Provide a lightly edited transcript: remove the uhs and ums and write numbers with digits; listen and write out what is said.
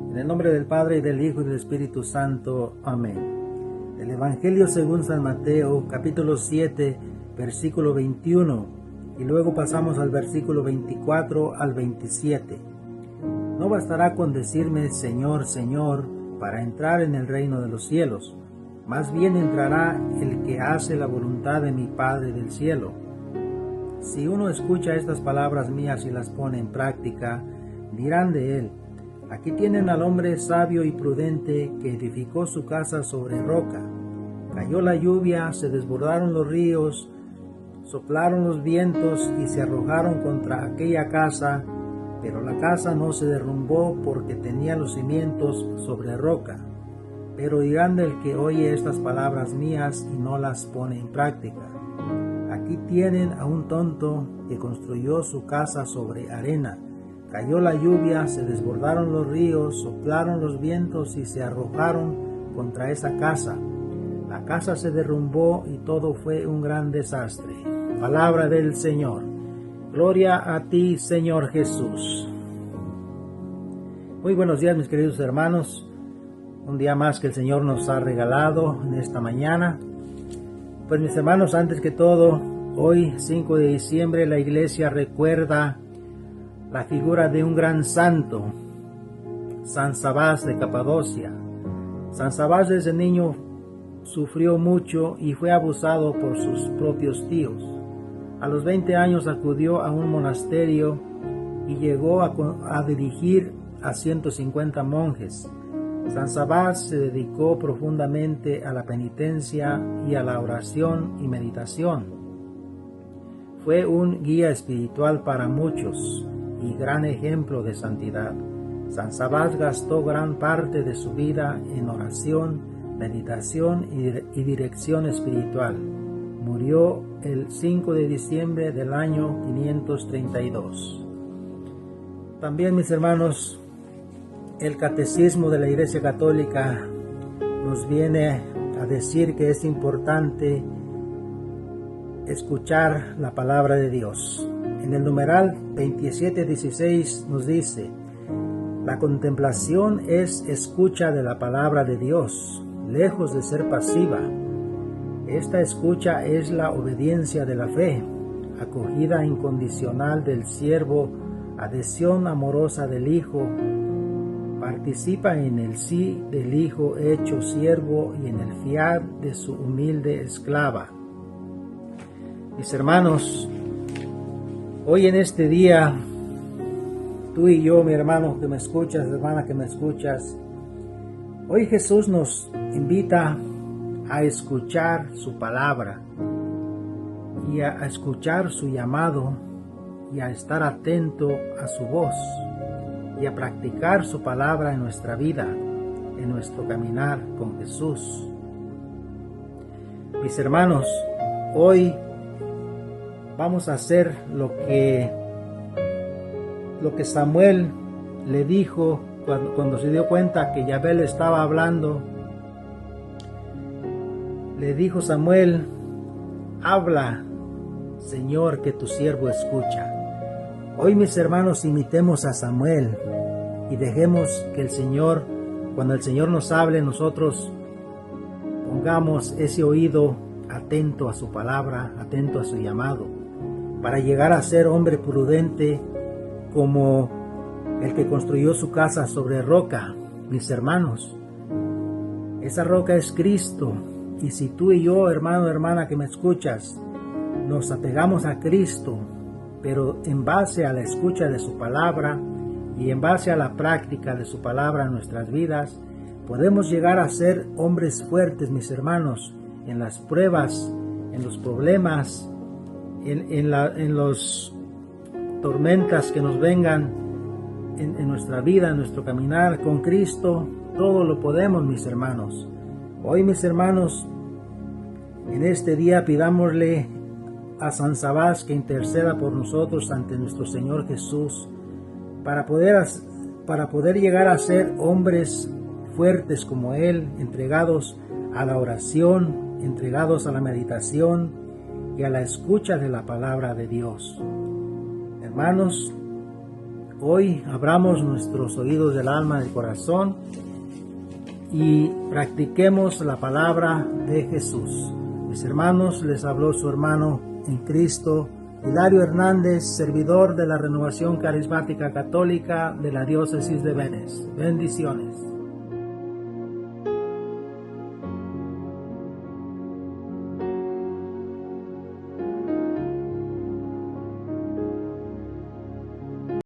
En el nombre del Padre, y del Hijo, y del Espíritu Santo. Amén. El Evangelio según San Mateo, capítulo 7, versículo 21, y luego pasamos al versículo 24 al 27. No bastará con decirme Señor, Señor, para entrar en el reino de los cielos. Más bien entrará el que hace la voluntad de mi Padre del cielo. Si uno escucha estas palabras mías y las pone en práctica, dirán de él: aquí tienen al hombre sabio y prudente que edificó su casa sobre roca. Cayó la lluvia, se desbordaron los ríos, soplaron los vientos y se arrojaron contra aquella casa, pero la casa no se derrumbó porque tenía los cimientos sobre roca. Pero dirán del que oye estas palabras mías y no las pone en práctica: aquí tienen a un tonto que construyó su casa sobre arena. Cayó la lluvia, se desbordaron los ríos, soplaron los vientos y se arrojaron contra esa casa. La casa se derrumbó y todo fue un gran desastre. Palabra del Señor. Gloria a ti, Señor Jesús. Muy buenos días, mis queridos hermanos. Un día más que el Señor nos ha regalado en esta mañana. Pues mis hermanos, antes que todo, hoy 5 de diciembre la iglesia recuerda la figura de un gran santo, San Sabás de Capadocia. San Sabás desde niño sufrió mucho y fue abusado por sus propios tíos. A los 20 años acudió a un monasterio y llegó a dirigir a 150 monjes. San Sabás se dedicó profundamente a la penitencia y a la oración y meditación. Fue un guía espiritual para muchos y gran ejemplo de santidad. San Sabás gastó gran parte de su vida en oración, meditación y dirección espiritual. Murió el 5 de diciembre del año 532. También, mis hermanos, el Catecismo de la Iglesia Católica nos viene a decir que es importante escuchar la palabra de Dios. En el numeral 2716 nos dice: la contemplación es escucha de la palabra de Dios, lejos de ser pasiva. Esta escucha es la obediencia de la fe, acogida incondicional del siervo, adhesión amorosa del Hijo, participa en el sí del Hijo hecho siervo y en el fiat de su humilde esclava. Mis hermanos, hoy en este día, tú y yo, mi hermano que me escuchas, hermana que me escuchas, hoy Jesús nos invita a escuchar su palabra y a escuchar su llamado y a estar atento a su voz y a practicar su palabra en nuestra vida, en nuestro caminar con Jesús. Mis hermanos, hoy vamos a hacer lo que Samuel le dijo cuando se dio cuenta que Yahvé le estaba hablando. Le dijo Samuel: habla, Señor, que tu siervo escucha. Hoy, mis hermanos, imitemos a Samuel y dejemos que el Señor, cuando el Señor nos hable, nosotros pongamos ese oído atento a su palabra, atento a su llamado, para llegar a ser hombre prudente como el que construyó su casa sobre roca. Mis hermanos, esa roca es Cristo, y si tú y yo, hermano, hermana que me escuchas, nos apegamos a Cristo, pero en base a la escucha de su palabra y en base a la práctica de su palabra en nuestras vidas, podemos llegar a ser hombres fuertes, mis hermanos, en las pruebas, en los problemas, en las tormentas que nos vengan en nuestra vida, en nuestro caminar con Cristo. Todo lo podemos, mis hermanos. Hoy, mis hermanos, en este día pidámosle a San Sabás que interceda por nosotros ante nuestro Señor Jesús para poder llegar a ser hombres fuertes como Él, entregados a la oración, entregados a la meditación y a la escucha de la palabra de Dios. Hermanos, Hoy abramos nuestros oídos del alma y del corazón y practiquemos la palabra de Jesús. Mis hermanos, les habló su hermano en Cristo, Hilario Hernández, servidor de la Renovación Carismática Católica de la Diócesis de Vélez. Bendiciones.